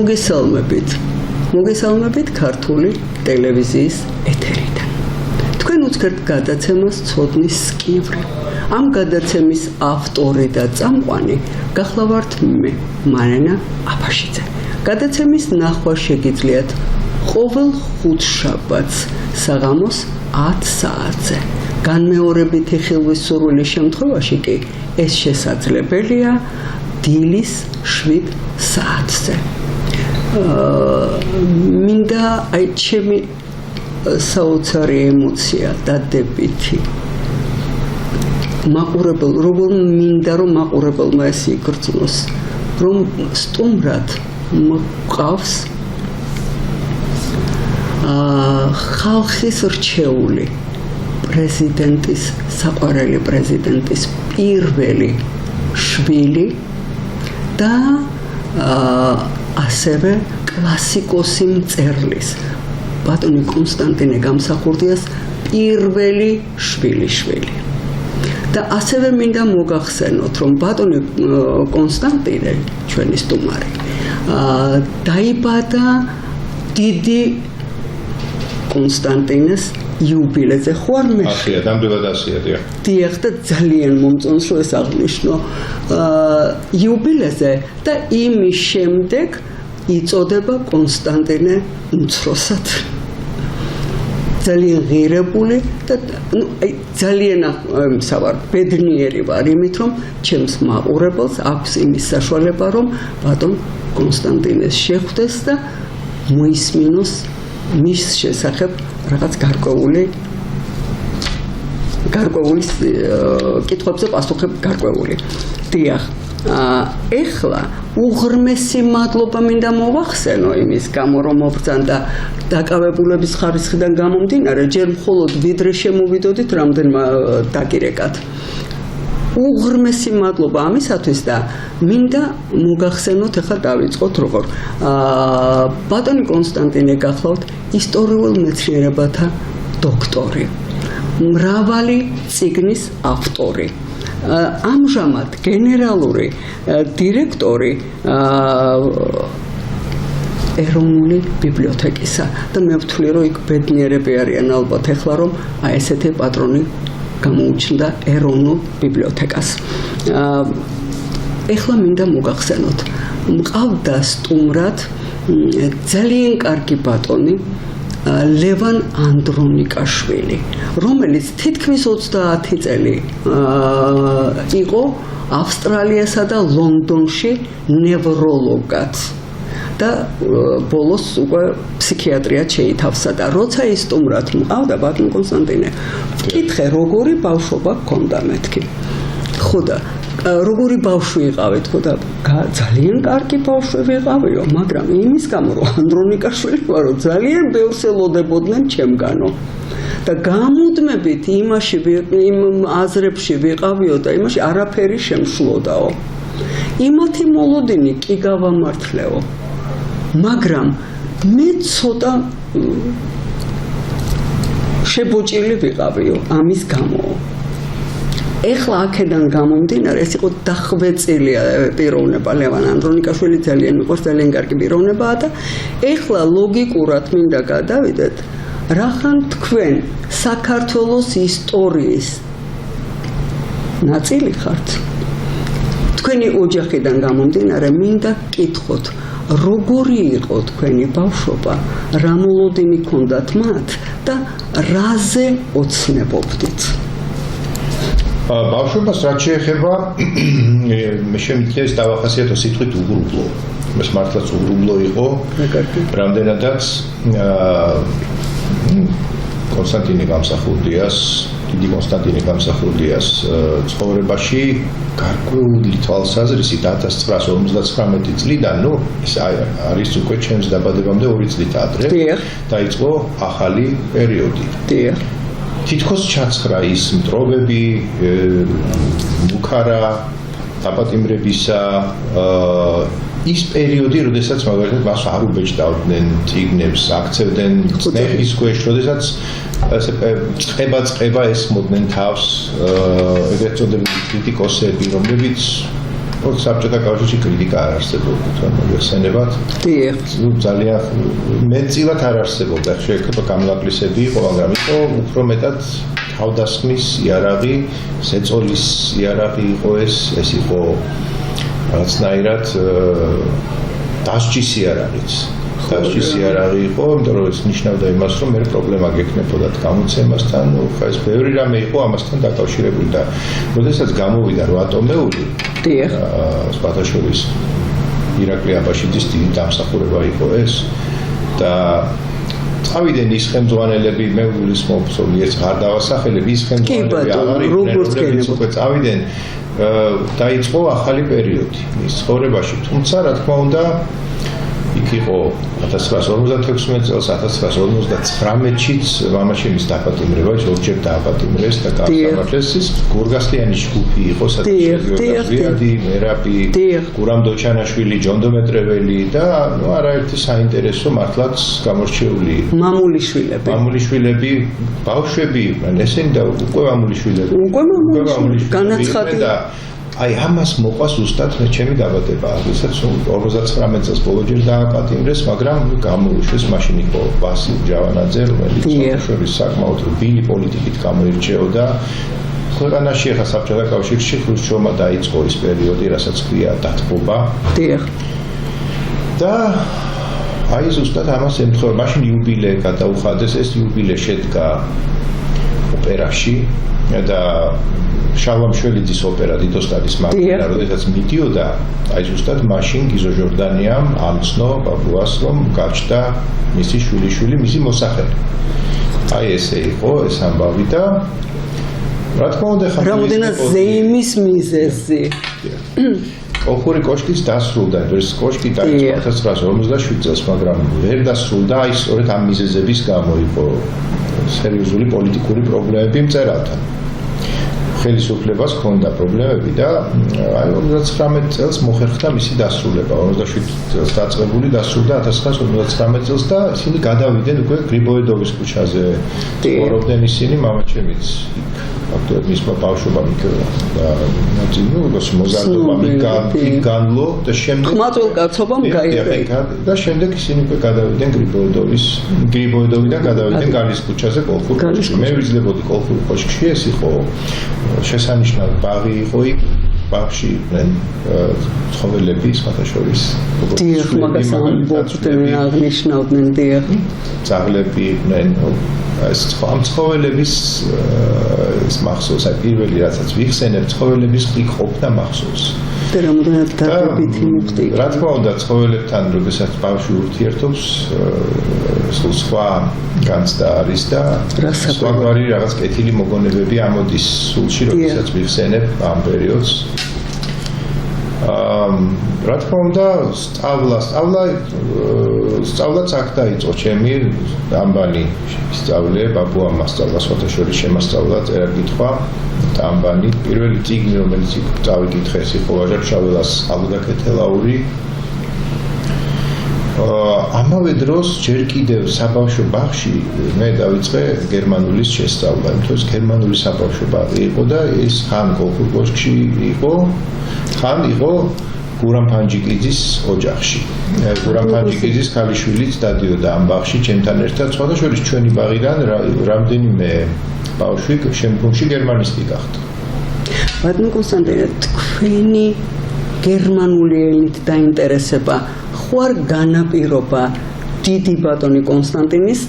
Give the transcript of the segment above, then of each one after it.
მოგესალმებით ქართული ტელევიზიის ეთერიდან. თქვენ უცგერთ გადაცემას ცოდნის სკივრი. ამ გადაცემის ავტორი და წამყვანი გახლავართ მე, მარინა აფაშიძე. გადაცემის ნახვა შეგიძლიათ ყოველ ხუთშაბათს საღამოს 10 საათზე. განმეორებითი ხილვის სურვილის შემთხვევაში კი ეს შესაძლებელია დილის 7 საათზე. მინდა ჩემი საოცარი ემოცია დადებითი მინდა რომ მაყურებელმა ეს იგრძნოს, რომ სტუმრად მყავს ხალხის რჩეული პრეზიდენტის, საყვარელი პრეზიდენტის პირველი შვილი და ასევე კლასიკოსი მწერლის ბატონი კონსტანტინე გამსახურდიას პირველი შვილიშვილი. და ასევე მინდა მოგახსენოთ, რომ ბატონი კონსტანტინე, ჩვენი სტუმარი, დაიბადა დიდი კონსტანტინეს იუბილეზე. ხوار მე? ასია, ნამდვილად ასია, დიახ. დიახ, და ძალიან მომწონს რომ ეს აღნიშნო იუბილეზე და იმის შემდეგ იწოდება კონსტანტინე უმცროსად. ძალიან ღირებული და ძალიან ბედნიერი ვარ იმით, რომ ჩემს მაყურებელს აქვს იმის საშუალება, რომ ბატონ კონსტანტინეს შეხვდეს და მოისმინოს მის შესახებ რაღაც გარკვეული კითხვებზე პასუხები გარკვეული. დიახ, ეხლა უღრმესი მადლობა მინდა მოვახსენო იმის გამო, რომ მობრძანდა დაკავებულების ხარისხიდან გამომდინარე, ჯერ მხოლოდ ვიდრე შემოვიდოდით რამდენმა დაგირეკათ. უღრმესი მადლობა ამისათვის და მინდა მოგახსენოთ, ეხლა დავიწყოთ როგორ. ბატონი კონსტანტინე გახლავთ ისტორიულ მეცნიერებათა დოქტორი, მრავალი წიგნის ავტორი. ამჟამად გენერალური დირექტორი ეროვნული ბიბლიოთეკისა და მე ვთვლი, რომ იქ ბედნიერები არიან ალბათ ეხლა, რომ ესეთი პატრონი გამოუჩნდა ეროვნულ ბიბლიოთეკას. ეხლა მინდა მოგახსენოთ, მყავდა სტუმრად ძალიან კარგი ბატონი ლევან ანდრონიკაშვილი, რომელიც თითქმის 30 წელი იყო ავსტრალიასა და ლონდონში ნევროლოგად და ბოლოს უკვე ფსიქიატრიად შეითავსა და როცა ის სტუმრად მყავდა ბატონ კონსტანტინე, ვკითხე როგორი ბავშვობა გქონდა მეთქი. ხო და როგორი ბავშვი იყავით, ხო და ძალიან კარგი ბავშვი ვიყავიო, მაგრამ იმის გამო რომ ანდრონიკაშვილი ვარო, ძალიან ბევრს ელოდებოდნენ ჩემგანო. და გამუდმებით იმ აზრებში ვიყავიო და იმაში არაფერი შემშლოდაო. იმათი მოლოდინი კი გავამართლეო. მაგრამ მე ცოტა შებოჭილი ვიყავიო ამის გამო. ეხლა აქედან გამომდინარე, ეს იყო დახვეწილი პიროვნება, ლევან ანდრონიკაშვილი ძალიან მიყვარს, ძალიან კარგი პიროვნებაა და ეხლა ლოგიკურად მინდა გადავიდეთ, რახან თქვენ საქართველოს ისტორიის ნაწილი ხართ. თქვენი ოჯახიდან გამომდინარე, მინდა კითხოთ, როგორი იყო თქვენი ბავშვობა, რა მოლოდინი ჰქონდათ მათ და რაზე ოცნებობდით? ბავშვობას რაც შეეხება, მე შემიძლია ის დავახასიათო სიტყვით უგრუბლო. ეს მართლაც უგრუბლო იყო. რამდენადაც კონსტანტინე გამსახურდიას, დიდი კონსტანტინე გამსახურდიას ცხოვრებაში გარკვეული თვალსაზრისით 1959 წლიდან, ეს არის უკვე ჩემს დაბადებამდე 2 წლით ადრე, დაიწყო ახალი პერიოდი. თითქოს ჩაცხრა ის მტრობები, მუქარა, დაპატიმრებისა, ის პერიოდი, როდესაც მაგალითად მას არ უბეჭდავდნენ წიგნებს, აქცევდნენ წნეხის ქვეშ, როდესაც ასე წყება ესმოდნენ თავს, ეგრეთ წოდებული კრიტიკოსები, რომლებიც თორე საბჭოთა კავშირში კრიტიკა არ არსებობდა, მოიხსენებათ. დიახ. ძალიან მეტწილად არ არსებობდა, შეიძლება გამლაკლისები იყო, მაგრამ იყო უფრო მეტად თავდასხმის იარაღი, ზეწოლის იარაღი იყო ეს იყო რაღაცნაირად დასჯის იარაღიც. დასჯის იარაღი იყო, იმიტომ რომ ეს ნიშნავდა იმას, რომ მე პრობლემა გექნებოდათ გამოცემასთან, ხა ეს ბევრი რამე იყო ამასთან დაკავშირებული და როდესაც გამოვიდა 8 ატომეული, დიახ, სპარტაშოვის ირაკლი აბაშიძის დიდი დამსახურება იყო ეს და წავიდნენ ის ხელმძღვანელები, მე გულისხმობ, ერთ ღარ დავასახელებ, ის ხელმძღვანელები აღარ იყვნენ, რომლებიც უკვე წავიდნენ, დაიწყო ახალი პერიოდი მის ცხოვრებაში, თუმცა რა თქმა უნდა იქ იყო 1956 წელს, 1959-ში მამაშენის დაპატიმრება, ორჯერ დააპატიმრეს და გაასამართლეს ის გორგასლიანის ჯგუფი იყო, სადაც გიორგი მერაბი, გურამ დოჩანაშვილი, ჯონ დომეტრეველი და არაერთი საინტერესო მართლაც გამორჩეული მამულიშვილები, ბავშვები იყვნენ, ესენი და უკვე მამულიშვილები. განაცხადი და აი ამას მოყვა ზუსტად მე ჩემი დაბადება, როდესაც 59 წელს ბოლოჯერ დააპატიმრეს, მაგრამ გამოუშვეს მაშინ იყო ვასილ ჯავანაძე, რომელიც საქართველოს საკმაოდ რბილი პოლიტიკით გამოირჩეოდა. ქვეყანაში ახლა საბჭოთა კავშირში ხრუშჩოვმა დაიწყო ის პერიოდი, რასაც ქვია დათბობა. დიახ. და აი ზუსტად ამას ემთხვევა, მაშინ იუბილე გადაუხადეს, ეს იუბილე შედგა ოპერაში და შალვა მშველიძის ოპერა დიდოსტანის მაგივრა, როდესაც მიდიოდა, აი ზუსტად მაშინ გიზო ჟორდანიამ ამცნო ბაბუას, რომ გაჩნდა მისი შვილიშვილი, მისი მოსახელე. აი ესე იყო ეს ამბავი და რა თქმა უნდა ხა რამდენად ზეიმის მიზეზი. კოლხური კოშკის დასრულდა, ეს კოშკი დაიწყო 1957 წელს, მაგრამ ვერ დასრულდა, აი სწორედ ამ მიზეზების გამო იყო სერიოზული პოლიტიკური პრობლემები მწერალთან. ხელისუფლებას ჰქონდა პრობლემები და აი 59 წელს მოხერხდა მისი დასრულება. 57 წელს დაწყებული დასრულდა 1959 წელს და ისინი გადავიდნენ უკვე გრიბოედოვის ქუჩაზე. ცხოვრობდნენ ისინი, მამაჩემიც იქ ფაქტობრივად მისმა ბავშვობამ იქ და ნაცინუს მოზარდობა განლო და შემდეგ ხმაწვილ კაცობამ გაიყიდა და შემდეგ ისინი უკვე გადავიდნენ გრიბოედოვიდან გადავიდნენ გალის ქუჩაზე კოლხურ კოშკში. მე ვიძლებოდი კოლხურ კოშკში, ეს იყო შესანიშნავი ბაღი იყო იქ, ბაღში იყვნენ ცხოველები, სხვათა შორის დიახ, მაგასთან აღნიშნავდნენ დიახ. ძაღლები იყვნენ, ეს ამ ცხოველების ეს მახსოვს, აი პირველი რასაც ვიხსენებ, ცხოველების ხիկ ყოფნა მახსოვს. და რამდენად დადებითი მუხტი. რა თქმა უნდა, ცხოველებთან როდესაც ბავშვი ურთიერთობს, სხვა განცდა არის და სხვაგვარი რაღაც კეთილი მოგონებები ამოდის სულში, როდესაც ვიხსენებ ამ პერიოდს. რა თქმა უნდა, სწავლაც აქ დაიწყო ჩემი ამბანი სწავლე, ბაბუამ მასწავლა, სხვათა შორის შემასწავლა წერა-კითხვა და ამბანი. პირველი წიგნი, რომელიც წავიკითხე, ეს იყო ვაჟა შაველას ალგაკეთელაური. ამავე დროს ჯერ კიდევ საბავშვო ბაღში მე დავიწყე გერმანულის შესწავლა, იმიტომ რომ გერმანული საბავშვო ბაღი იყო და ეს ხან კოლხურ კოშკში იყო, ხან იყო გურამ ფანჯიკიძის ოჯახში. გურამ ფანჯიკიძის ქალიშვილიც დადიოდა ამ ბაღში ჩემთან ერთად, სხვათა შორის ჩვენი ბაღიდან რამდენიმე ბავშვი შემდგომში გერმანისტი გახდა. ბატონო კონსტანტინე, თქვენი გერმანული ენით დაინტერესება ხوار განაპირობა დიდი ბატონი კონსტანტინეს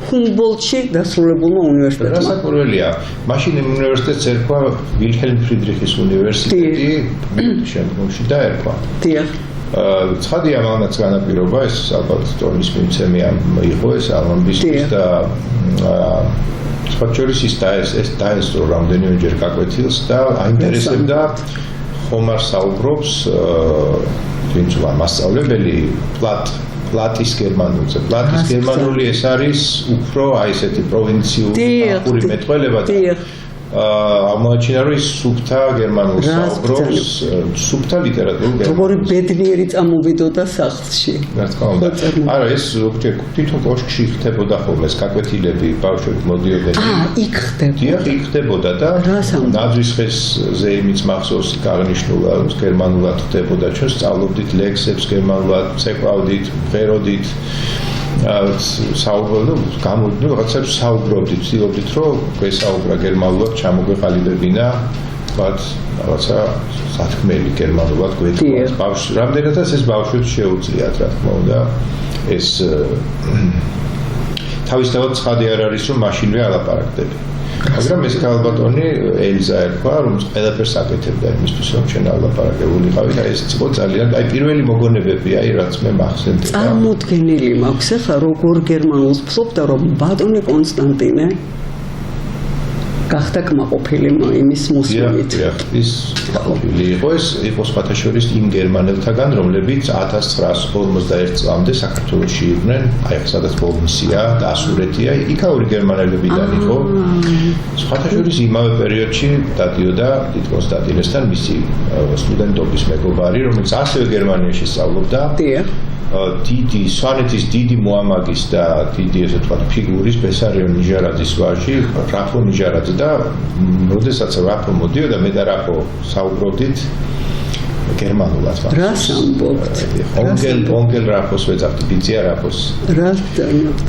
ჰუმბოლდტში დასრულებულმა უნივერსიტეტმა. რასაკვირველია, მაშინ უნივერსიტეტს ერქვა ვილჰელმ ფრიდრიხის უნივერსიტეტი, შემდგომში დაერქვა. დიახ. ცხადია, მანაც განაპირობა, ეს ალბათ ტონის მიმცემი იყო ეს ალამბისთვის და სხვა შორის ის დაესწრო რამდენიმეჯერ გაკვეთილს და აინტერესებდა ხომ არ საუბრობს ვინც მასწავლებელი პლატის გერმანულზე. პლატის გერმანული ეს არის უფრო აი ესეთი პროვინციული ახური მეტყველება და აღმოაჩინა რომ ის სუფთა გერმანულ საუბრობს, სუფთა ლიტერატურულ გერმანულს. როგორი ბედნიერი წამოვიდოდა სახლში. რა თქმა უნდა. არა, ეს ზოგჯერ თვითონ კოშკში ხდებოდა ხოლმე გაკვეთილები, ბავშვები მოდიოდნენ. იქ ხდებოდა. დიახ, იქ ხდებოდა და ნაძვის ხესზე იმიც მახსოვს აღნიშნულა, რომ გერმანულად ხდებოდა. ჩვენ სწავლობდით ლექსებს გერმანულად, ცეკვავდით, ღეროდით. საუბრობდით, გამოდით, რაღაცებს საუბრობდით, ვცდილობდით, რომ გვესაუბრა გერმანულად, ჩამოგვეყალიბებინა, ვთქვათ, რაღაცა სათქმელი გერმანულად გვეთქვათ. ბავშვს, რამდენადაც ეს ბავშვებს შეუძლიათ, რა თქმა უნდა, ეს თავისთავად ცხადი არ არის, რომ მაშინვე ალაპარაკდები. მაგრამ ეს ქალბატონი ელზა ერქვა, რომ ყველაფერს აკეთებდა იმისთვის, რომ ჩვენ ალაპარაკებულიყავით, და ეს იყო ძალიან, პირველი მოგონებები, რაც მე მახსენდება. წარმოუდგენელი მაქვს ახლა როგორ გერმანულს ფლობდა, რომ ბატონი კონსტანტინე გახდა კმაყოფილი იმის მუსლიმით. ის კმაყოფილი იყო, ეს იყო სხვათა შორის იმ გერმანელთაგან, რომლებიც 1941 წლამდე საქართველოში იყვნენ, აი სადაც ბოლნისია, დასურეთია, იქაური გერმანელებიდან იყო. სხვათა შორის იმავე პერიოდში დადიოდა დიდ კონსტანტინესთან მისი სტუდენტობის მეგობარი, რომელიც ასევე გერმანიაში სწავლობდა. დიდი სვანეთის დიდი მოამაგის და დიდი ესე ვთქვათ ფიგურის ბესარიონ ნიჟარაძის ვაჟი, რაფო ნიჟარაძე და როდესაც რაფო მოდიოდა მე და რაფო საუბრობდით გერმანულად. რას ამბობთ? ონგელ რაფოს ვეძახდი, ბიძია რაფოს. რას დანობთ?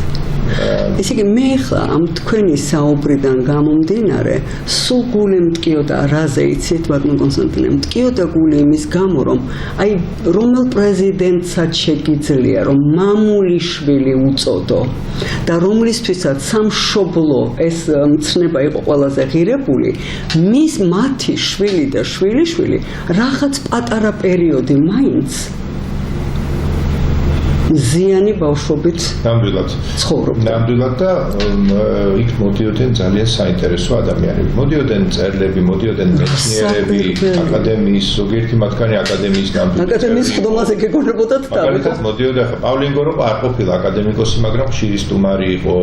ესე იგი მე ხა ამ თქვენი საუბრიდან გამომდინარე სულ გული მткиოდა რაზე იცით ბატონ კონსტანტინე მткиოდა გული იმის გამო რომ აი რომელ პრეზიდენტსაც შეგიძლია რომ მამულიშვილი უწოდო და რომლისთვისაც სამშობლო ეს მცნება იყო ყველაზე ღირებული მათი შვილი და შვილიშვილი რაღაც პატარა პერიოდი მაინც ზიანი ბავშვობით ცხოვრობდნენ. ნამდვილად და იქ მოდიოდნენ ძალიან საინტერესო ადამიანები. მოდიოდნენ მწერლები, მოდიოდნენ მეცნიერები, აკადემიის, ზოგიერთი მათგანი აკადემიის ნამდვილად. აკადემიის ხდომაზე გეგონებოდათ და მაგალითად მოდიოდა პავლინგო რო არ ყოფილა აკადემიკოსი, მაგრამ ხშირი სტუმარი იყო.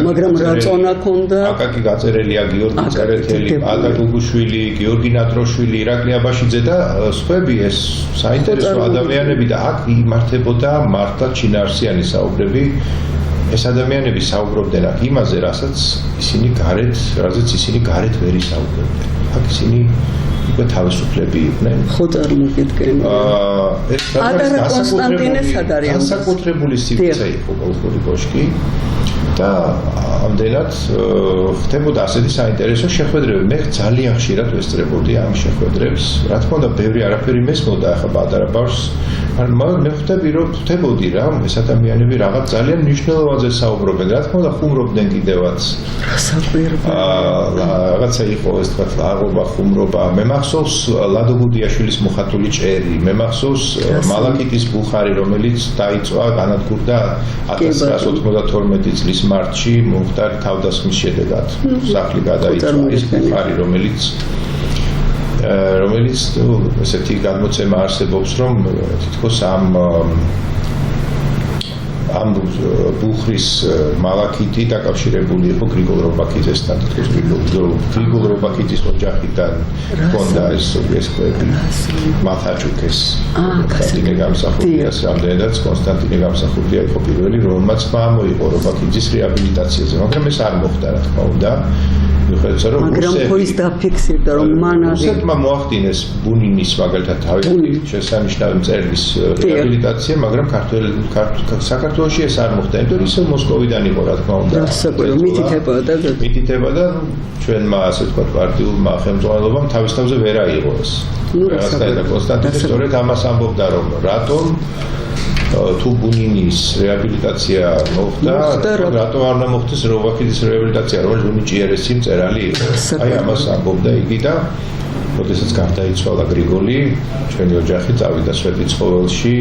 მაგრამ რა წონა ქონდა? აკაკი გაწერელია, გიორგი წერეთელი, აკაკი გუგუშვილი, გიორგი ნატროშვილი, ირაკლი აბაშიძე და სხვები ეს საინტერესო ადამიანები და აქ იმართებოდა მართლა ჩინაარსიანი საუბრები. ეს ადამიანები საუბრობდნენ აქ იმაზე, რაზეც ისინი გარეთ ვერ ისაუბრებდნენ. აქ ისინი უკვე თავისუფლები იყვნენ. ხო წარმოგიდგენ. ეს პატარა კონსტანტინე სად არის? განსაკუთრებული სივრცე იყო კოლხური კოშკი და ამდენად ხდებოდა ასეთი საინტერესო შეხვედრები. მე ძალიან ხშირად ვესწრებოდი ამ შეხვედრებს. რა თქმა უნდა, ბევრი არაფერი მესმოდა ახლა პატარა ბავშვს. მე ხვდები რომ ხდებოდი რა, ეს ადამიანები რაღაც ძალიან მნიშვნელოვანზე საუბრობენ. რა თქმა უნდა, ხუმრობდნენ კიდევაც. რაღაცა იყო ეს თქვა აღობა, ხუმრობა. მე მახსოვს ლადო გუდიაშვილის მოხატული ჭერი, მე მახსოვს მალაკიტის ბუხარი, რომელიც დაიწვა, განადგურდა 1992 წლის მარტში მომხდარ თავდასხმის შედეგად. სახლი გადაიწვა, ის ბუხარი, რომელიც ესეთი გადმოცემა არსებობს, რომ თითქოს ამ ბუხრის მალაკიტი დაკავშირებული იყო გრიგოლ რობაქიძესთან, თითქოს გრიგოლ რობაქიძის ოჯახიდან ჰქონდა ეს კვები მათაჩუკეს კონსტანტინე გამსახურდიას, რამდენადაც კონსტანტინე გამსახურდია იყო პირველი, რომელმაც მოიყო რობაქიძის რეაბილიტაციაზე, მაგრამ ეს არ მოხდა, რა თქმა უნდა. მაგრამ ხო ის დაფიქსირდა რომ მან რუსეთმა მოახდინეს ბუნინის მაგალითად თავისი შესანიშნავი მწერლის რეაბილიტაცია, მაგრამ საქართველოში ეს არ მოხდა, იმიტომ ისე მოსკოვიდან იყო, რა თქმა უნდა. მითითება და ჩვენმა ასე ვთქვათ პარტიულმა ხელმძღვანელობამ თავის თავზე ვერ აიღო ეს. და კონსტანტინე სწორედ ამას ამბობდა, რომ რატომ თუ ბუნინის რეაბილიტაცია მოხდა, რატო არ უნდა მოხდეს რობაქიძის რეაბილიტაცია, რომელიც უნიჭიერესი მწერალი იყო. აი ამას ამბობდა იგი და როდესაც გარდაიცვალა გრიგოლი, ჩვენი ოჯახი წავიდა სვეტიცხოველში,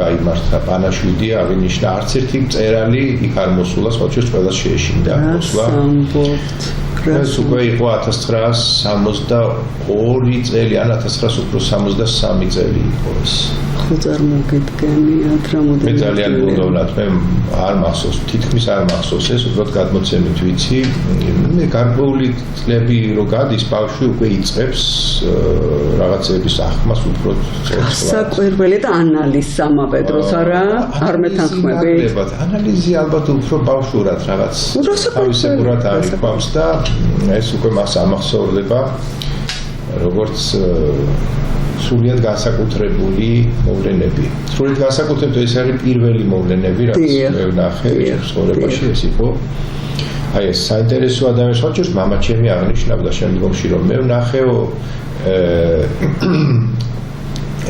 გაიმართა პანაშვიდი, აღინიშნა არც ერთი მწერალი იქ არ მოსულა, სხვათა შორის ყველას შეეშინდა მოსვლა. ეს უკვე იყო 1962 წელი ან 1963 წელი იყო ეს. ხო წარმოგიდგენიათ რა მოდი. მე ძალიან გულდოვნად მე არ მახსოვს, თითქმის არ მახსოვს ეს, უბრალოდ გადმოცემით ვიცი. მე გარკვეული წლები რო გადის, ბავშვი უკვე იწყებს რაღაცების ახმას უფრო წელს. საკვირველი და ანალიზს ამავე დროს არ მეთანხმებით. ანალიზი ალბათ უფრო ბავშვურად რაღაც თავისებურად აღიქვამს და ეს უკვე მას ამახსოვრდება როგორც სრულიად განსაკუთრებული მოვლენები. სრულიად განსაკუთრებული ეს არის პირველი მოვლენები, რაც მე ვნახე ცხოვრებაში ეს იყო. აი ეს საინტერესო ადამიანს ხოჭირს მამა ჩემი აღნიშნავდა შემდგომში რომ მე ვნახეო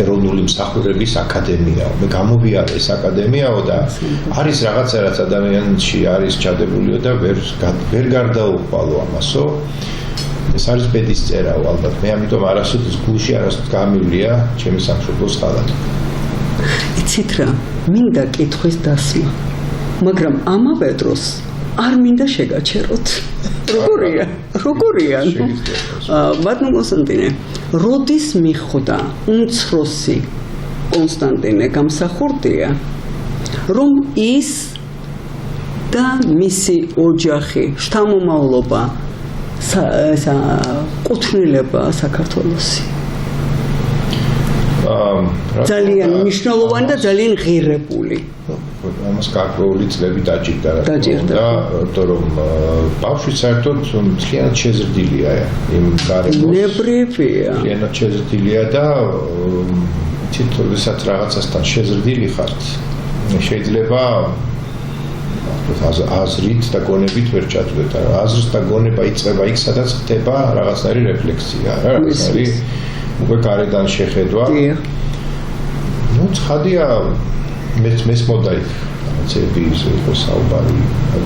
ეროვნული მსახურების აკადემიაო. მე გამოვიარე ეს აკადემიაო და არის რაღაცა რაც ადამიანში არის ჩადებულიო და ვერ გარდაუყვალო ამასო. ეს არის ბედის წერაო ალბათ. მე ამიტომ არასოდეს გულში არასოდეს გამივლია ჩემი სამშობლოს ხალხად. იცით რა, მინდა კითხვის დასმა. მაგრამ ამავე დროს არ მინდა შეგაჩეროთ. როგორია? ბატონო კონსტანტინე, როდის მიხვდა უმცროსი კონსტანტინე გამსახურდია, რომ ის და მისი ოჯახი, შთამომავლობა კუთვნილება საქართველოსი. ძალიან მნიშვნელოვანი და ძალიან ღირებული. ამას გარკვეული წლები დაჭირდა და იმიტომ რომ ბავშვი საერთოდ მთლიანად შეზრდილია იმ გარემოს. ნებრივია. მთლიანად შეზრდილია და თვით როდესაც რაღაცასთან შეზრდილი ხართ, შეიძლება აზრით და გონებით ვერ ჩათვლეთ. აზრს და გონება იწყება იქ, სადაც ხდება რაღაცნაირი რეფლექსია, რაღაცნაირი უკვე გარედან შეხედვა. ნუ ცხადია მეც მოდა იქ რაღაცები ის იყო საუბარი.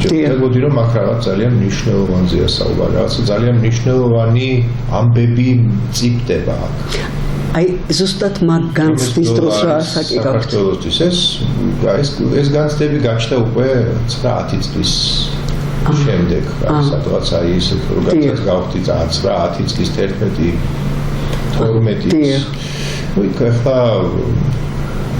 ჯერჯერობით რომ აქ რაღაც ძალიან მნიშვნელოვანია საუბარი, რაღაც ძალიან მნიშვნელოვანი ამბები მწიფდება აქ. აი ზუსტად მაგ განცდის დროს რა ასაკი გაქვთ? ეს განცდები გაჩნდა უკვე 9-10 წლის შემდეგ, სადღაც აი ეს როდესაც გავხდი 9-10 წლის 11-12 წლის. ნუ იქ ახლა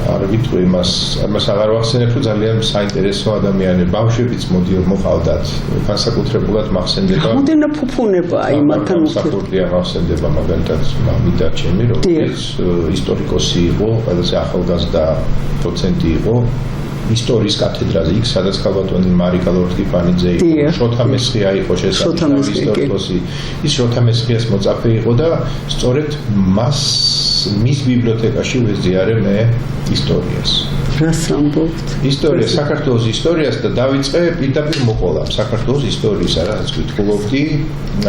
არ ვიტყვი იმას აღარ ვახსენებ, რომ ძალიან საინტერესო ადამიანები, ბავშვებიც მოყავდათ, განსაკუთრებულად მახსენდება. რამდენი ფუფუნება აი მათთან ურთიერთობა მახსენდება მაგალითად მამიდა ჩემი, რომელიც ისტორიკოსი იყო, ყველაზე ახალგაზრდა დოცენტი იყო ისტორიის კათედრაზე, იქ სადაც ქალბატონი მარიკა ლორთქიფანიძე იყო, შოთა მესხია იყო შესაძლებელი ისტორიკოსი. ის შოთა მესხიას მოწაფე იყო და სწორედ მის ბიბლიოთეკაში ვეზიარე მე ისტორიას. რას ამბობთ? ისტორია, საქართველოს ისტორიას და დავიწყე პირდაპირ მოყოლამ საქართველოს ისტორიის, რაც ვითხულობდი,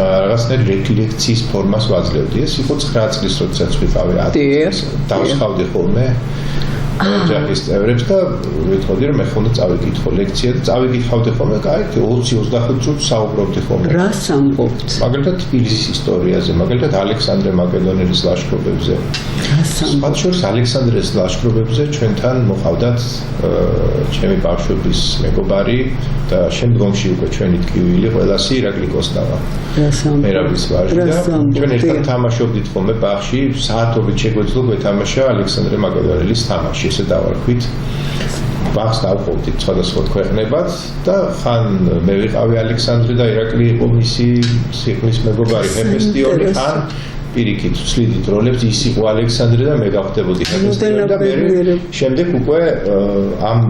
რაღაცნაირი ლექციის ფორმას ვაძლევდი. ეს იყო 9 წლის, როდესაც ვიყავი 10 წლის. დავსხავდი ხოლმე ოჯახის წევრებს და ვიტყოდი რომ მე ხოლმე წავიკითხო ლექცია და წავიკითხავდი ხოლმე, აი 20-25 წუთს საუბრობდი ხოლმე. რას ამბობთ? მაგალითად თბილისის ისტორიაზე, მაგალითად ალექსანდრე მაკედონელის ლაშქრობებზე. სხვა შორის ალექსანდრეს ლაშქრობებზე ჩვენთან მოყავდათ ჩემი ბავშვობის მეგობარი და შემდგომში უკვე ჩვენი ტკივილი ყველასი ირაკლი კოსტავა. მერაბის ვაჟი და ჩვენ ერთად თამაშობდით ხოლმე ბაღში, საათობით შეგვეძლო გვეთამაშა ალექსანდრე მაკედონელის თამაში. ესე დავარქვით ბაღს დავყოფდით სხვადასხვა ქვეყნებად და ხან მე ვიყავი ალექსანდრე და ირაკლი იყო მისი სიხლის მეგობარი ჰეფესტიონი, ხან პირიქით ვცლიდით როლებს, ის იყო ალექსანდრე და მე გავხდებოდი ჰეფესტიონი და მე შემდეგ უკვე ამ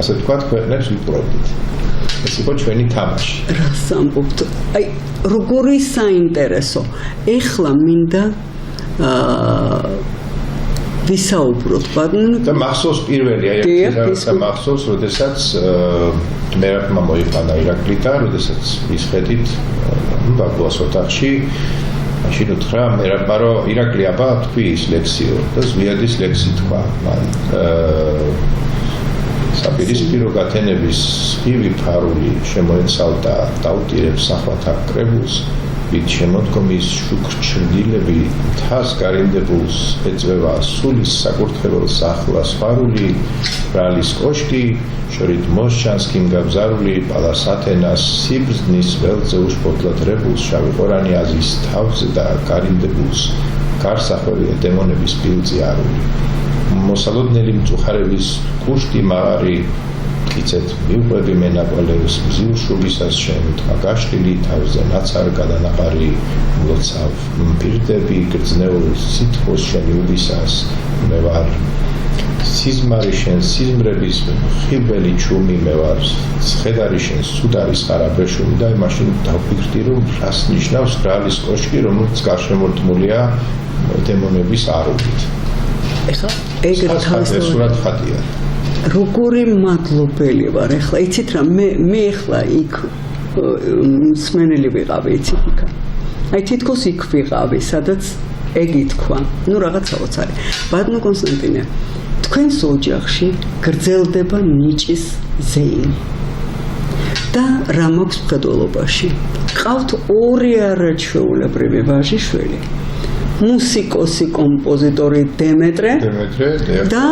ასე ვთქვათ ქვეყნებს ვიპყრობდით. ეს იყო ჩვენი თამაში. რას ამბობთ? აი როგორი საინტერესო. ეხლა მინდა ვისაუბროთ ბატონო და მახსოვს პირველი აი ეს მახსოვს როდესაც მერაბმა მოიყვანა ირაკლი და როდესაც ისხედით ბაბუას ოთახში მაშინ უთხრა მერაბმა რომ ირაკლი აბა თქვი ის ლექსიო და ზვიადის ლექსი თქვა მან საპირისპირო გათენების სხივი ფარული შემოეცალდა დაუტირებს სახალთა კრებულს ვით შემოდგომის შუქრჩრდილები მთას გარინდებულს ეწვევა სულის საკურთხეველს ახლა სვარული ბრალის კოშკი შორით მოსჩანს კიმგაბზარული პალას ათენას სიბრძნის ველზე უშბოდლად რებულს შავი ყორანი აზის თავზე და გარინდებულს გარსახვევია დემონების პილწი არული მოსალოდნელი მწუხარების კუშტი მაღარი მტკიცეთ მიუყვები მენაკვალევის მზიურ შუბისას შემოთხა გაშლილი თავზე ნაცარ გადანაყარი მლოცავ მპირდები გრძნეულ სითბოს შენი უბისას მე ვარ სიზმარი შენ სიზმრების ხიბელი ჩუმი მე ვარ ცხედარი შენ სუდარის ხარაბეშუმი და მაშინ დავფიქრდი რომ რას ნიშნავს ბრალის კოშკი რომელიც გარშემორტყმულია დემონების არობით ეხლა ეგრე თავისუფლად ხატია როგორი მადლობელი ვარ ეხლა იცით რა მე ეხლა იქ მსმენელი ვიყავი იცით იქ აი თითქოს იქ ვიყავი სადაც ეგ ითქვა ნუ რაღაცაოც არის ბატონო კონსტანტინე თქვენს ოჯახში გრძელდება ნიჭის ზეიმი და რა მაქვს მხედველობაში ყავთ ორი არაჩვეულებრივი ვაჟიშვილი მუსიკოსი კომპოზიტორი დემეტრე და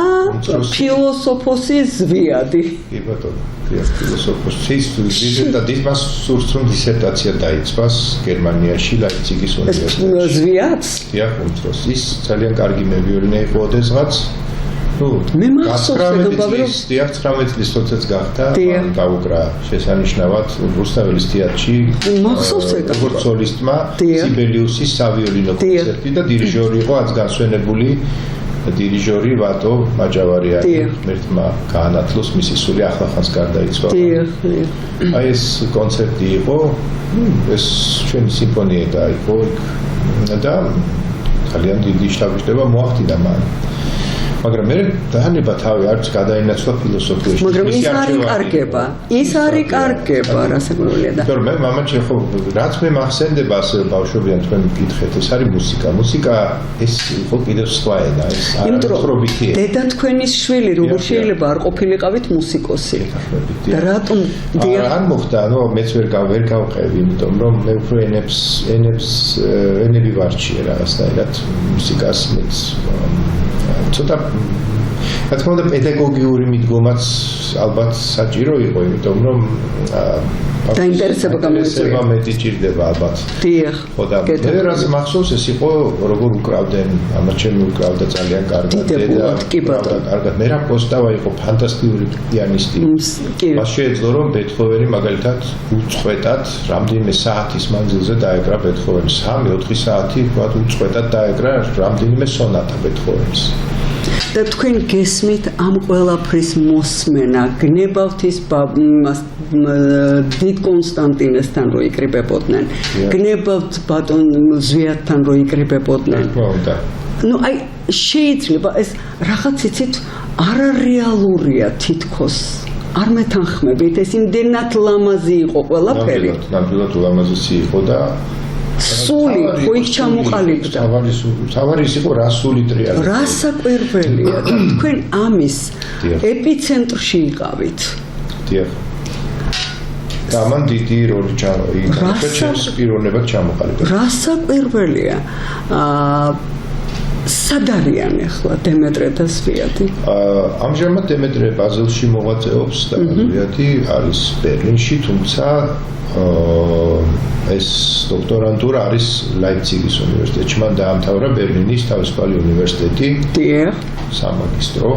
ფილოსოფოსი ზვიადი კი ბატონო ფილოსოფოსი ზვიადი და დისმას სურცრომ დისერტაცია დაიწყოს გერმანიაში ლაიფციგის უნივერსიტეტში ზვიადს დიახ უმცროს ის ძალიან კარგი მევიოლინე იყო ოდესღაც მე მახსოვს დიახ 19 წლის როდესაც გახდა დაუკრა შესანიშნავად რუსთაველის თეატრში მახსოვს როგორც სოლისტმა სიბელიუსის სავიოლინო კონცერტი და დირიჟორი იყო აცგანსვენებული დირიჟორი ვატო მაჯავარიანი ღმერთმა გაანათლოს მისი სული ახლახანს გარდაიცვალა აი ეს კონცერტი იყო ეს ჩვენი სიმფონია იყო და ძალიან დიდი შთაბეჭდება მოახდინა მან მაგრამ მე დაანება თავი არც გადაინაცვლა ფილოსოფიაში მაგრამ ის არ იკარგება რასაკვირველია და თორემ მამაჩე ხო რაც მე მახსენდება ასე ბავშვობიდან თქვენ მკითხეთ ეს არის მუსიკა ეს იყო კიდევ სხვა ენა ეს არაერთობითი დედა თქვენის შვილი როგორ შეიძლება არ ყოფილიყავით მუსიკოსი და რატომ არ მოხდა ანუ მეც ვერ გავყევი იმიტომ რომ მე უფრო ენები ვარჩიე რაღაცნაირად მუსიკას მეც ცოტა რა თქმა უნდა პედაგოგიური მიდგომაც ალბათ საჭირო იყო იმიტომ რომ დაინტერესება გამოიწვია მეტი ჭირდება ალბათ დიახ ხო და მე რაც მახსოვს ეს იყო როგორ უკრავდნენ ამაჩემი უკრავდა ძალიან კარგად და კარგად მე რა პოსტავა იყო ფანტასტიკური პიანისტი მას შეეძლო რომ ბეთჰოვენი მაგალითად უწყვეტად რამდენიმე საათის მანძილზე დაეკრა ბეთჰოვენი 3-4 საათი ვთქვათ უწყვეტად დაეკრა რამდენიმე სონატა ბეთჰოვენის და თქვენ გესმით ამ ყველაფრის მოსმენა გნებავთ ის დიდ კონსტანტინესთან რო იკრიბებოდნენ გნებავთ ბატონ ზვიადთან რო იკრიბებოდნენ ну აი შეიძლება ეს რაღაც იცით არარეალურია თითქოს არ მეთანხმებით ეს იმდენად ლამაზი იყო ყველაფერი ნამდვილად ლამაზი იყო და სული ხო იქ ჩამოყალიბდა თავარი იყო რასული ტრიალი რასაკვირველია და თქვენ ამის ეპიცენტრში იყავით დიახ და მან დიდი როლი ჩაიგდო ჩემს პიროვნებად ჩამოყალიბდა რასაკვირველია სად არიან ახლა დემეტრე და ზვიადი ამჟამად დემეტრე ბაზელში მოღვაწეობს და ზვიადი არის ბერლინში თუმცა ეს დოქტორანტურა არის ლაიფციგის უნივერსიტეტში. მან დაამთავრა ბერლინის თავისუფალი უნივერსიტეტი. დიახ. სამაგისტრო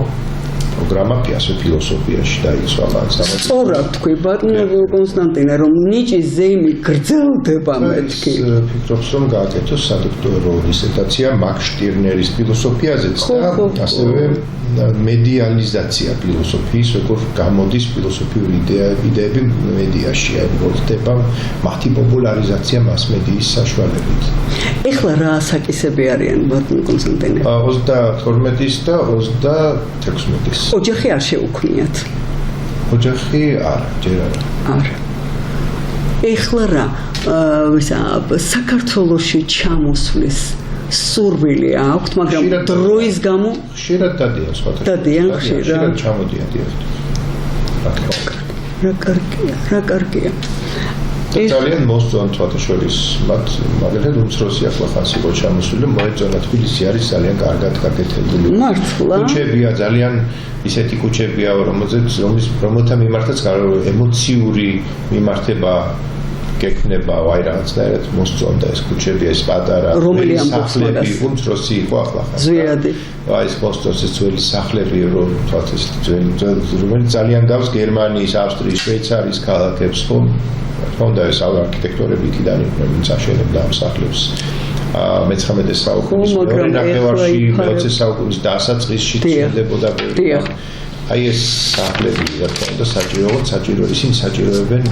პროგრამა ფილოსოფიაში დაიცვა მან. სწორად თქვი ბატონო კონსტანტინე რომ ნიჭის ზეიმი გრძელდება მეთქი. ფიქრობს რომ გააკეთოს სადოქტორო დისერტაცია მაქს შტირნერის ფილოსოფიაზეც და ასევე მედიალიზაცია ფილოსოფიის, როგორ გამოდის ფილოსოფიური იდეები მედიაში, როგორ ხდება მათი პოპულარიზაცია მასმედიის საშუალებით. ეხლა რა ასაკისები არიან ბატონო კონსტანტინე? 32-ის და 36-ის. ოჯახი არ შეუქმნიათ. ოჯახი არა, ჯერ არა. არა. ეხლა რა საქართველოში ჩამოსვლის სურვილი აქვთ, მაგრამ დროის გამო ხშირად დადიან სხვათა. დადიან ხშირად ჩამოდიან დიახ. რა კარგია. ძალიან მოსწონთ თვალთაშორის მათ მაგალითად უმცროსი ახლახანს იყო ჩამოსული მოეწონა თბილისი არის ძალიან კარგად გაკეთებული მართლა კუჩებია ძალიან ისეთი კუჩებია რომელთა მიმართაც ემოციური მიმართება გექნება ვაი რაღაცნაირად მოსწონდა ეს კუჩები ეს პატარა რომელი სახლები უმცროსი იყო ახლახანს ზვიადი აი ეს მოსწონს ეს ძველი სახლები რომ ეს ძველი ძალიან გავს გერმანიის ავსტრიის შვეიცარიის ქალაქებს ხომ თქონდა ეს არქიტექტორები იქიდან იყვნენ ვინც აშენებდა ამ სახლებს მე-19 საუკუნის მეორე ნახევარში მე-20 საუკუნის დასაწყისში ცდილდებოდა აი ეს სახლები რა თქმა უნდა საჭირო ისინი საჭიროებენ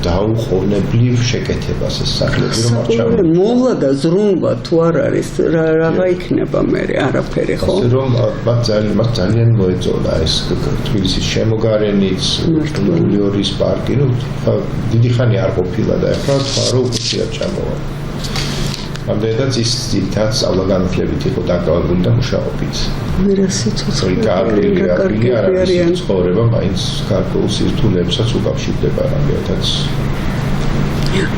დაუყოვნებლივ შეკეთებას ეს სახლები რომ არ ჩამოვა მოვლა და ზრუნვა თუ არ არის რაღა იქნება მე არაფერი ხო ასე რომ მათ ძალიან მოეწონა ეს თბილისის შემოგარენიც ლიორის პარკი ну დიდი ხანი არ ყოფილა და ახლა თქვა რომ უკეთ ჩამოვა ამდენადაც ის ძირითადად სწავლაგანათლებით იყო დაკავებული და მუშაობით მე რა სიცოცხლე კარგი არის ცხოვრება მაინც გარკვეულ სირთულეებსაც უკავშირდება რამდენადაც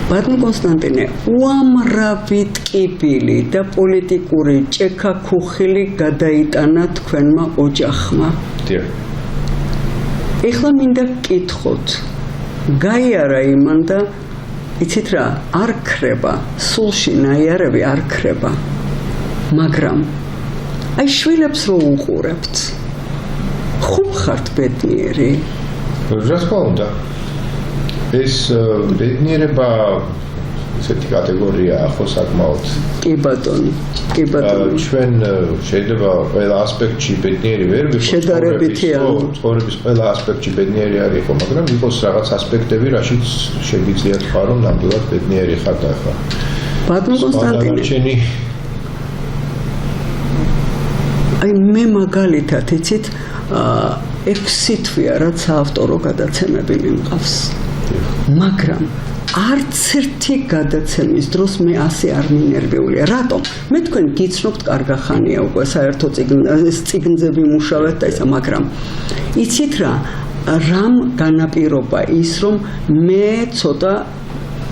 ბატონ კონსტანტინე უამრავი ტკიპილი და პოლიტიკური ჭექა-ქუხილი გადაიტანა თქვენმა ოჯახმა ეხლა მინდა გკითხოთ გაიარა იმან და იცით რა არ ქრება სულში ნაიარევი არ ქრება მაგრამ აი შვილებს რო უყურებთ ხომ ხართ ბედნიერი რა თქმა უნდა ეს ბედნიერება ესეთი კატეგორიაა ხო საკმაოდ კი ბატონო ჩვენ შეიძლება ყველა ასპექტში ბედნიერი ვერ ვიყოთ ცხოვრების ყველა ასპექტში ბედნიერი არ იყო მაგრამ იყოს რაღაც ასპექტები რაშიც შეგიძლია თქვა რომ ნამდვილად ბედნიერი ხარ და ახლა ბატონ კონსტანტინე აი მე მაგალითად იცით 6 თვეა რაც ავტორო გადაცემები მიმყავს მაგრამ არც ერთი გადაცემის დროს მე ასე არ მინერვიულია. რატომ? მე თქვენ გიცნობთ კარგახანია უკვე საერთო წიგნზე ვიმუშავეთ და ისა, მაგრამ იცით რა, რამ განაპირობა ის, რომ მე ცოტა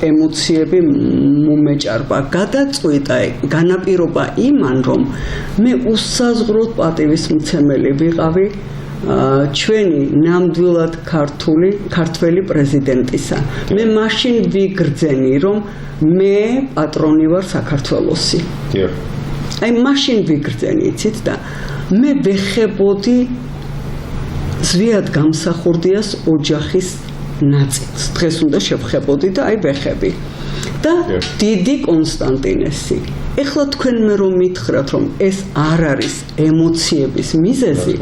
ემოციები მომეჭარბა. გადაწყვიტა განაპირობა იმან, რომ მე უსაზღვროდ პატივისმცემელი ვიყავი ჩვენი ნამდვილად ქართველი პრეზიდენტისა. მე მაშინ ვიგრძენი, რომ მე პატრონი ვარ საქართველოსი. აი მაშინ ვიგრძენი, იცით და მე ვეხებოდი ზვიად გამსახურდიას ოჯახის ნაწილს. დღეს უნდა შევხებოდი და აი ვეხები. და დიდი კონსტანტინესი. ეხლა თქვენ მე რომ მითხრათ, რომ ეს არ არის ემოციების მიზეზი.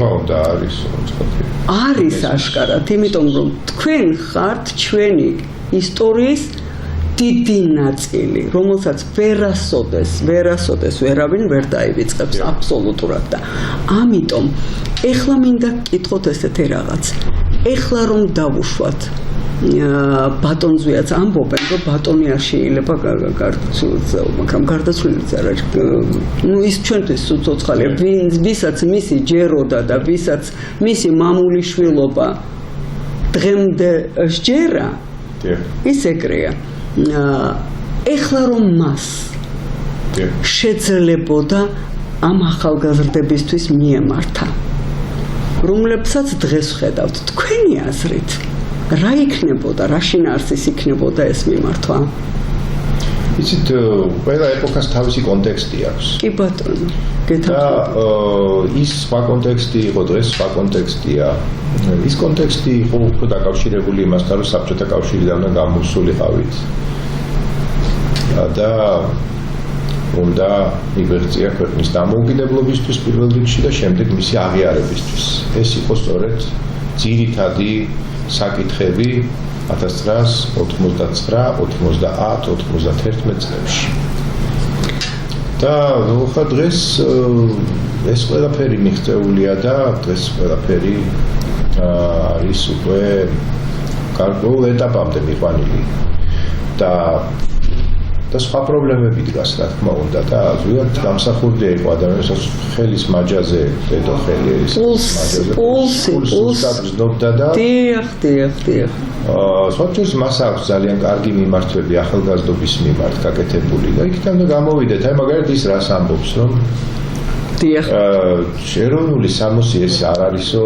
არის აშკარად, იმიტომ რომ თქვენ ხართ ჩვენი ისტორიის დიდი ნაწილი, რომელსაც ვერასოდეს ვერავინ ვერ დაივიწყებს აბსოლუტურად და ამიტომ ეხლა მინდა გკითხოთ ესეთი რაღაც. ეხლა რომ დავუშვათ ბატონ ზვიადს ამბობენ, რომ ბატონი არ შეიძლება გარდაცვლილზე, მაგრამ გარდაცვლილზე არა. ნუ ის ჩვენთვის უცოცხალია, ვისაც მისი ჯეროდა და ვისაც მისი მამულიშვილობა დღემდე სჯერა, ის ეგრეა. ეხლა რომ მას შეძლებოდა ამ ახალგაზრდებისთვის მიემართა, რომლებსაც დღეს ხედავთ, თქვენი აზრით რა იქნებოდა, რა შინაარსის იქნებოდა ეს მიმართვა? იცით, ყველა ეპოქას თავისი კონტექსტი აქვს. კი ბატონო, გეთანხმებით. ის სხვა კონტექსტი იყო, დღეს სხვა კონტექსტია. ის კონტექსტი იყო უფრო დაკავშირებული იმასთან, რომ საბჭოთა კავშირიდან გამოსულიყავით. და უნდა მიგვეღწია ქვეყნის დამოუკიდებლობისთვის პირველ რიგში და შემდეგ მისი აღიარებისთვის. ეს იყო სწორედ ძირითადი საკითხები 1989-90-91 წლებში. და ხა დღეს ეს ყველაფერი მიღწეულია და დღეს ყველაფერი არის უკვე გარკვეულ ეტაპამდე მიყვანილი. და და სხვა პრობლემები დგას, რა თქმა უნდა და ზოგადად გამსახურდია იყო ადამიანს ხელის მაჯაზე დედო ხელი ის პულსი და დიახ სოციალიზმის მას აქვს ძალიან კარგი მიმართვები ახალგაზრდობის მიმართ გაკეთებული და იქიდან გამოვიდეთ აი მაგალითად ის რას ამბობს რომ ეროვნული სამოსი ეს არ არისო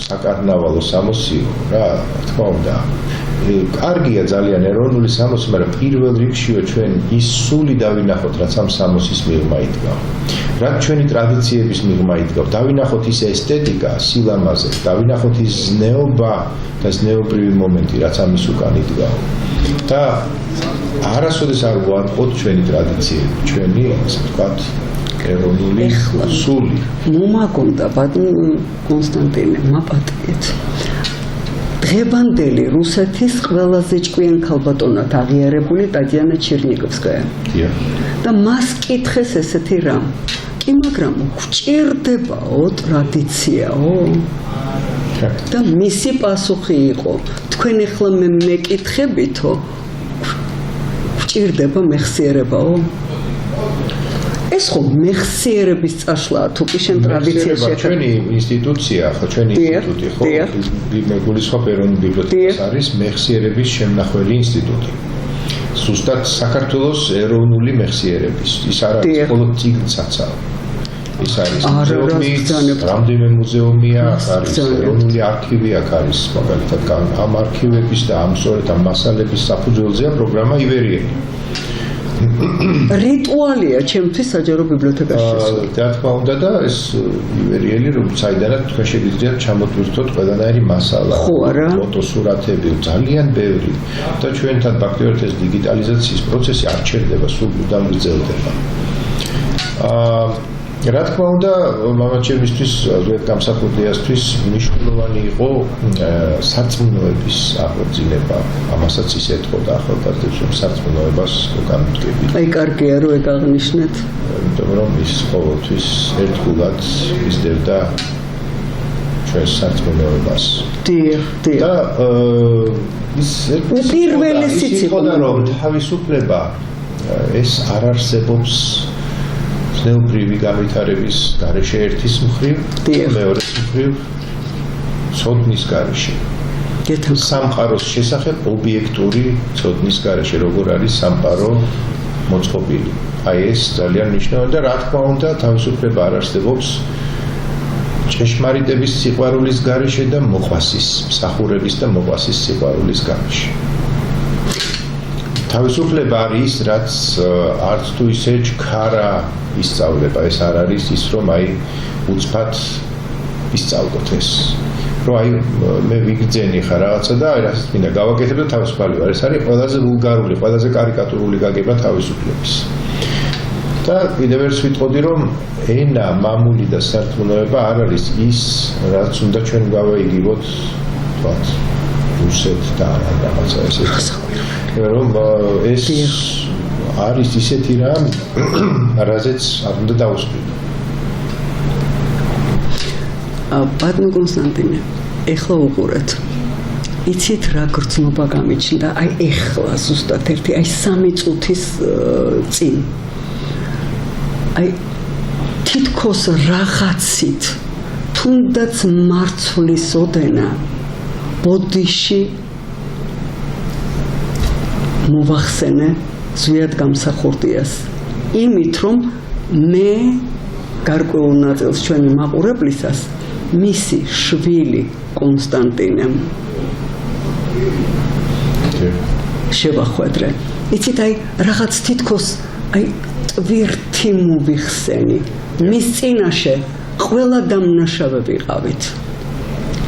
საკარნავალო სამოსიო რა თქმა უნდა კარგია ძალიან ეროვნული სამოსი მაგრამ პირველ რიგშიო ჩვენ ის სული დავინახოთ რაც ამ სამოსის მიღმა იდგა რაც ჩვენი ტრადიციების მიღმა იდგა დავინახოთ ის ესთეტიკა სილამაზე დავინახოთ ის ზნეობა და ზნეობრივი მომენტი რაც ამის უკან იდგა და არასოდეს არ გვარყოთ ჩვენი ტრადიციები ჩვენი ასე ვთქვათ ეროვნული სული მომაგონდა ბატონ კონსტანტინე მაპატიეთ დღევანდელი რუსეთის ყველაზე ჭკვიან ქალბატონად აღიარებული ტატიანა ჩერნიგოვსკაია და მას კითხეს ესეთი რამ კი მაგრამ გვჭირდებაო ტრადიციაო და მისი პასუხი იყო თქვენ ახლა მე მეკითხებითო გვჭირდება მეხსიერებაო ეს ხო მეხსიერების წაშლაა თუ კი შენ ტრადიციაში ჩვენი ინსტიტუცია ხო ჩვენი ინსტიტუტი ხო მეგულისხმობ ეროვნული ბიბლიოთეკა არის მეხსიერების შემნახველი ინსტიტუტი ზუსტად საქართველოს ეროვნული მეხსიერების ის არ არის მხოლოდ წიგნცაცაა ის არის რამდენიმე მუზეუმია არის ეროვნული არქივი აქ არის მაგალითად ამ არქივების და ამ სწორედ ამ მასალების საფუძველზეა პროგრამა ივერიელი რიტუალია ჩემთვის საჯარო ბიბლიოთეკაში და თქმა უნდა და ეს ივერიელი საიდანაც თქვენ შეგიძლიათ ჩამოტვირთოთ ყველანაირი მასალა ფოტოსურათები ძალიან ბევრი და ჩვენთან ფაქტობრივად ეს დიგიტალიზაციის პროცესი არ ჩერდება სულ მუდამ გრძელდება რა თქმა უნდა მამაჩემისთვის ზოგადად გამსახურდიასთვის მნიშვნელოვანი იყო სარწმუნოების აღორძინება ამასაც ის ეთქოდა ახალგაზრდებს რომ სარწმუნოებას განუდგებით აი კარგია რომ ეგ აღნიშნეთ იმიტომ რომ ის ყოველთვის ერთგულად მისდევდა ჩვენს სარწმუნოებას და ის პირველი იყო და რომ თავისუფლება ეს არ არსებობს ზნეობრივი განვითარების გარეშე ერთის მხრივ მეორეს მხრივ ცოდნის გარეშე სამყაროს შესახებ ობიექტური ცოდნის გარეშე როგორ არის სამყარო მოწყობილი აი ეს ძალიან მნიშვნელოვანია და რა თქმა უნდა თავისუფლება არ არსებობს ჭეშმარიტების სიყვარულის გარეშე და მოყვასის მსახურების და მოყვასის სიყვარულის გარეშე თავისუფლება არის რაც არც თუ ისე ჩქარა ისწავლება ეს არ არის ის რომ აი უცბად ისწავლოთ ეს რომ აი მე ვიგრძენი ხარ რაღაცა და აი რასაც მინდა გავაკეთებ და თავისუფალი ვარ ეს არის ყველაზე ვულგარული ყველაზე კარიკატურული გაგება თავისუფლების და კიდევ ერთ ვიტყოდი რომ ენა მამული და სარწმუნოება არ არის ის რაც უნდა ჩვენ გავაიგივოთ თქვათ რუსეთ და რაღაცა ესე რომ ეს არის ისეთი რამ რაზეც არ უნდა დავუსწრებო ბატონ კონსტანტინე ეხლა უყურეთ იცით რა გრძნობა გამიჩნდა აი ეხლა ზუსტად ერთი აი 3 წუთის წინ აი თითქოს რაღაცით თუნდაც მარცვლის ოდენა ბოდიში მოვახსენე ზვიად გამსახურდიას იმით რომ მე გარკვეულ ნაწილს ჩვენი მაყურებლისას მისი შვილი კონსტანტინემ შევახვედრე იცით აი რაღაც თითქოს აი ტვირთი მოვიხსენი მის წინაშე ყველა დამნაშავე ვიყავით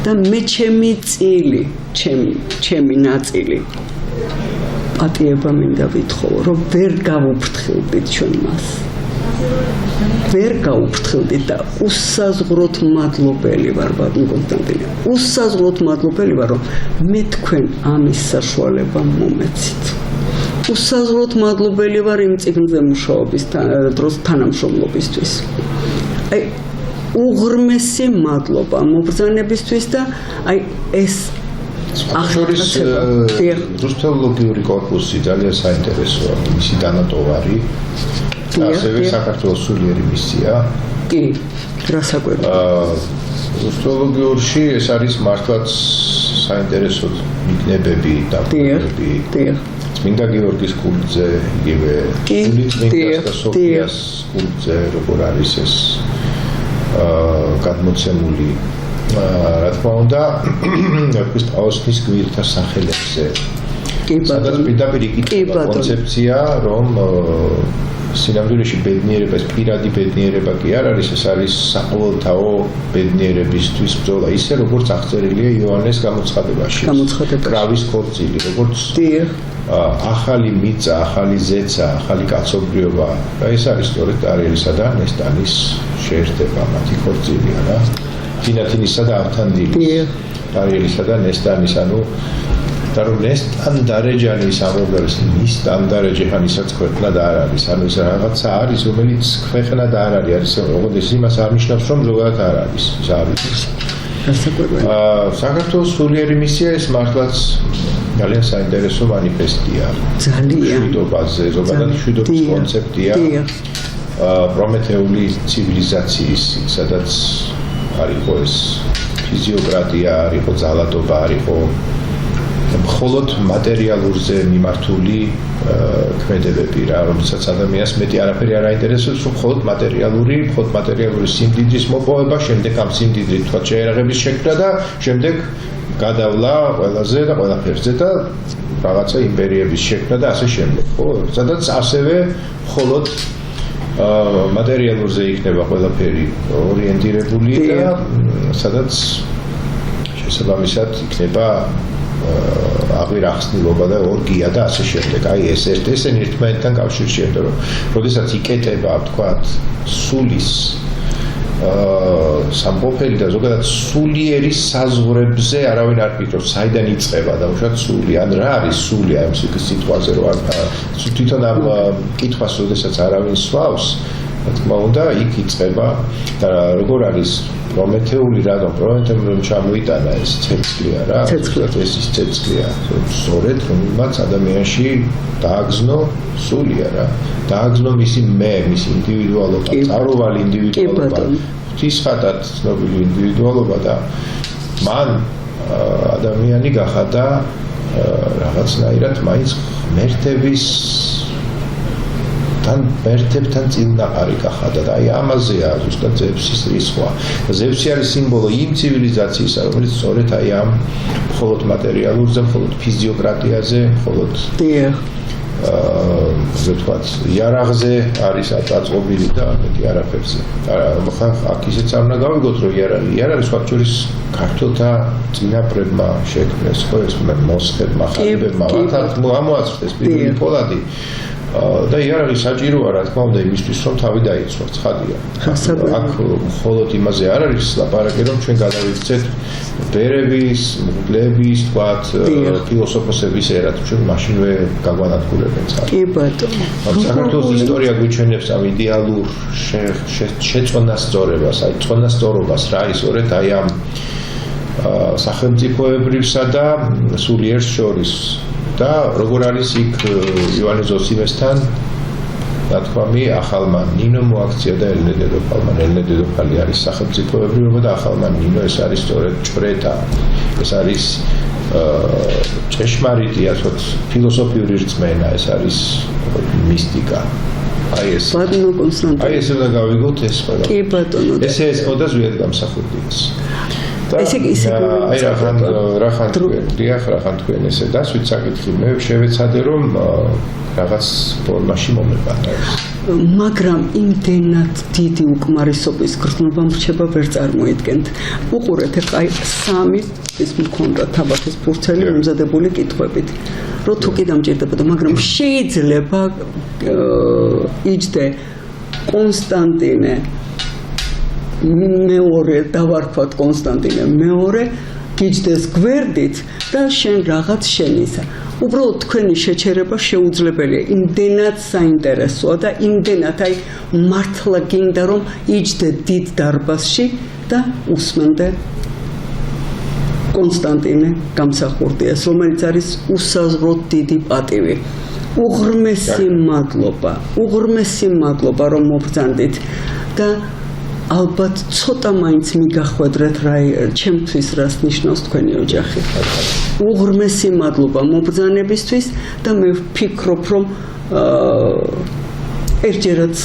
და მე ჩემი წილი ჩემი ნაწილი პატიება მინდა ვითხოვო რომ ვერ გავუფრთხილდით ჩვენ მას ვერ გავუფრთხილდით და უსაზღვროთ მადლობელი ვარ ბატონ კონსტანტინე უსაზღვროთ მადლობელი ვარ რომ მე თქვენ ამის საშუალება მომეცით უსაზღვროთ მადლობელი ვარ იმ წიგნზე მუშაობის დროს თანამშრომლობისთვის აი უღრმესი მადლობა მობრძანებისთვის და აი ეს შორის რუსთველოლოგიური კორპუსი ძალიან საინტერესოა, მისი დანატოვარი და ასევე საქართველოს სულიერი მისია. კი, რასაკვირველია. რუსთველოლოგიურში ეს არის მართლაც საინტერესო მიგნებები და პრობლემები. წმინდა გიორგის კულტზე, იგივე წმინდას და სოფიას კულტზე, როგორ არის ეს გადმოცემული რა თქმა უნდა, ქრისტეაოსნის გვირთა სახელებზე. სადაც პირდაპირ იკითხება კონცეფცია, რომ სინამდვილეში ბედნიერება, ეს პირადი ბედნიერება კი არ არის, ეს არის საყოველთაო ბედნიერებისთვის ბრძოლა, ისე როგორც აღწერილია იოანეს გამოცხადებაში. კრავის ქორწილი, როგორც ახალი მიწა, ახალი ზეცა, ახალი კაცობრიობა. ეს არის სწორედ არიელისა და ნესტანის შეერთება, მათი ქორწილია რა. თინათინისა და ავთანდილის, არიელისა და ნესტანის, ანუ და რომ ნესტან დარეჯანის ამოღებს მის დამდარეჯეჰანისაც ქვეყნად არ არის, ანუ ეს რაღაცა არის, რომელიც ქვეყნად არ არის, როგორც იმას არ ნიშნავს, რომ ზოგადად არ არის, ეს არის. საქართველოს სულიერი მისია ეს მართლაც ძალიან საინტერესო მანიფესტია. ძალიან. მშვიდობაზე, ზოგადად მშვიდობის კონცეფტია. პრომეთეული ცივილიზაციის, სადაც არისო ეს ფიზიოკრატია, არისო ძალადობა, არისო მხოლოდ მატერიალურზე მიმართული ქმედებები რა, რომელსაც ადამიანს მეტი არაფერი არ აინტერესებს, მხოლოდ მატერიალური სიმდიდრის მოპოვება, შემდეგ ამ სიმდიდრით თქვა შეერაღების შექმნა და შემდეგ გადავლა ყველაზე და ყველაფერზე და რაღაცა იმპერიების შექმნა და ასე შემდეგ. ხო, სადაც ასევე მხოლოდ მატერიალურზე იქნება ყველაფერი ორიენტირებული და სადაც შესაბამისად იქნება აღვირახსნილობა და ორგია და ასე შემდეგ. აი ესენი ერთმანეთთან კავშირში ერთად რომ როდესაც იკეტება თქვათ სულის სამყოფელი და ზოგადად სულიერის საზღვრებზე არავინ არ ფიქრობს საიდან იწყება და უშუალოდ სული ან რა არის სული ამ სიტყვაზე რომ თვითონ ამ კითხვას როდესაც არავინ სვავს რა თქმა უნდა იქ იწყება და როგორ არის პრომეთეული რადგან პრომეთემ რომ ჩამოიტანა ეს ცეცხლია რა ეს ის ცეცხლია სწორედ რომელმაც ადამიანში დააგზნო სულია რა დააგზნო მისი მე მისი ინდივიდუალობა წაროვალი ინდივიდუალობა ღვთისხატად ცნობილი ინდივიდუალობა და მან ადამიანი გახადა რაღაცნაირად მაინც ღმერთების თან ერთებთან წინაყარი გახადა და აი ამაზეა ზუსტად ზევსის რისხვა. ზევსი არის სიმბოლო იმ ცივილიზაციისა, რომელიც სწორედ აი ამ მხოლოდ მატერიალურზე, მხოლოდ ფიზიოკრატიაზე, მხოლოდ ვთქვათ, იარაღზე არის აწწყობილი და მეტი არაფერზე. ხა აქ ისეც არ უნდა გავიგოთ, რომ იარაღი სხვა შორის ქართველთა წინაპრებმა შექმნეს, ხო ეს მოსხებმა, ხალიფებმა, მათ ამოაწყვეს პირველი ფოლადი. და იარაღი საჭიროა რა თქმა უნდა იმისთვის რომ თავი დაიცვა ცხადია. აქ მხოლოდ იმაზე არ არის ლაპარაკი რომ ჩვენ გადავიქცეთ ბერების, მღვდლების, თქვათ, ფილოსოფოსების ერად, ჩვენ მაშინვე გაგვანადგურებენ ცხადია. კი ბატონო. საქართველოს ისტორია გვიჩვენებს ამ იდეალურ შეწონასწორებას, აი წონასწორობას რა არის სწორედ აი ამ სახელმწიფოებრივსა და სულიერს შორის. და როგორ არის იქ ივანე ზოსიმესთან ნათქვამი ახალმა ნინო მოაქცია და ელენე დედოფალმა. ელენე დედოფალი არის სახელმწიფოებრიობა და ახალმა ნინო ეს არის სწორედ ჭვრეტა. ეს არის ჭეშმარიტი ასოთ ფილოსოფიური რწმენა, ეს არის მისტიკა. აი ეს ბატონო კონსტანტინე. აი ესე უნდა გავიგოთ ეს ყველა. კი ბატონო. ესე ეს ყოდა ზვიად გამსახურდიას. ესე აი რახან თქვენ ესე დასვით საკითხი მე შევეცადე რომ რაღაც ფორმაში მომეყარა მაგრამ იმდენად დიდი უკმარისობის გრძნობა მრჩება ვერ წარმოიდგენთ. უყურეთ ახლა აი სამი ის მქონდა თაბახის ფურცელი მომზადებული კითხვებით. რო თუ კი დამჭირდებოდა, მაგრამ შეიძლება იჯდე კონსტანტინე მეორე დავარქვათ კონსტანტინე მეორე გიჯდეს გვერდით და შენ რაღაც შენისა. უბრალოდ თქვენი შეჩერება შეუძლებელია. იმდენად საინტერესოა და იმდენად აი მართლა გინდა რომ იჯდე დიდ დარბაზში და უსმენდე კონსტანტინე გამსახურდიას, რომელიც არის უსაზღვროდ დიდი პატივი. უღრმესი მადლობა, რომ მობრძანდით და ალბათ ცოტა მაინც მიგახვედრეთ რა ჩემთვის რას ნიშნავს თქვენი ოჯახი. უღრმესი მადლობა მობრძანებისთვის და მე ვფიქრობ, რომ ერთჯერაც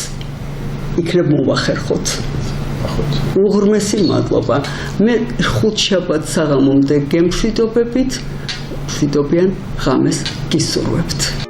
იქნებ მოვახერხოთ. უღრმესი მადლობა. მე ხუთშაბათს საღამომდე გემშვიდობებით, მშვიდობიან ღამეს გისურვებთ.